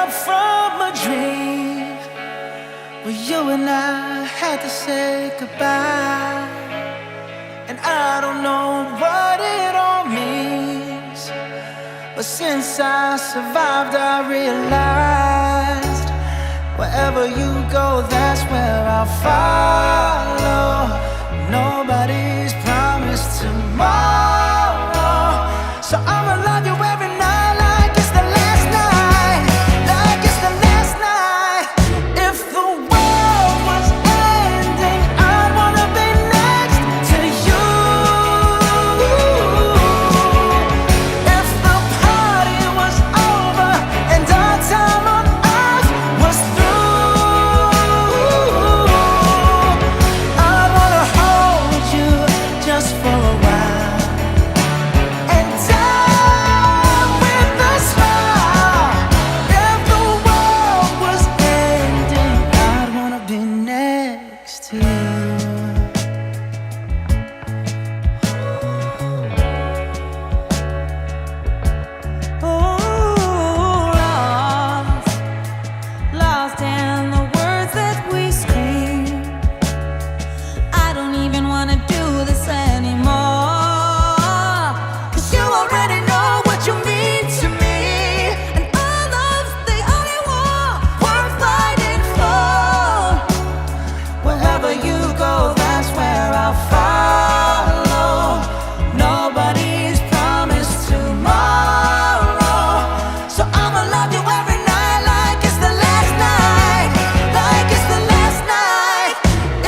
up from a dream where you and I had to say goodbye. And I don't know what it all means, but since I survived I realized wherever you go, that's where I'll follow. Nobody's promised tomorrow, so I'ma love you every night like it's the last night, like it's the last night. If the world was ending, I'd wanna be next to you. If the party was over and our time on earth was through, I'd wanna hold you just for a while and die with a smile. If the world was ending, I'd wanna be next to you. Lost in the words that we scream. I don't even wanna do this anymore, 'cause you already know what you mean to me, and our love's the only war worth fighting for. Wherever you go, that's where I'll follow. Nobody's promised tomorrow, so I'ma love you every night like it's the last night, like it's the last night.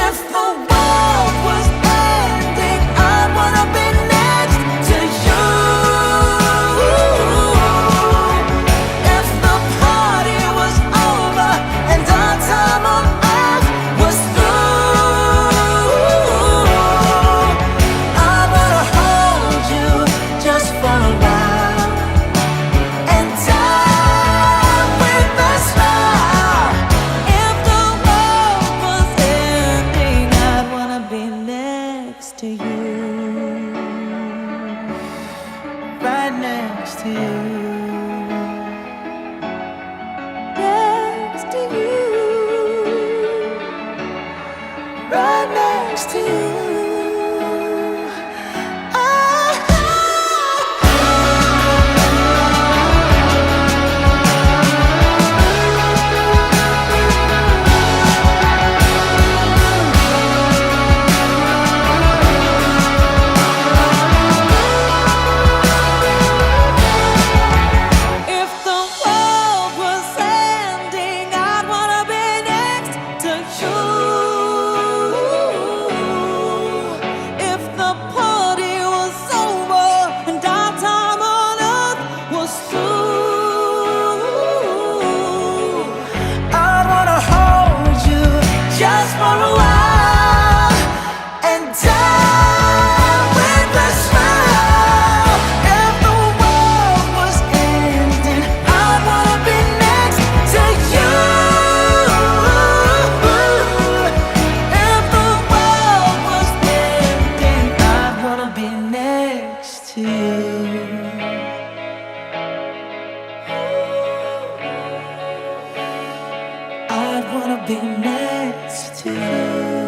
If the world was ending, I'd wanna be next to you. If the party was over and our time on earth was through, I wanna hold you just for a while and die with a smile. If the world was ending, I'd wanna be next to you. Right next to you. Next to you. Right next to you. If the world was ending, I'd wanna be next to you. If the party was over and our time on earth was through, I'd wanna hold you just for a while and die with a smile. If the world was ending, I'd wanna be next to you. If the world was ending, I'd wanna be next to you. I'd wanna be next to you.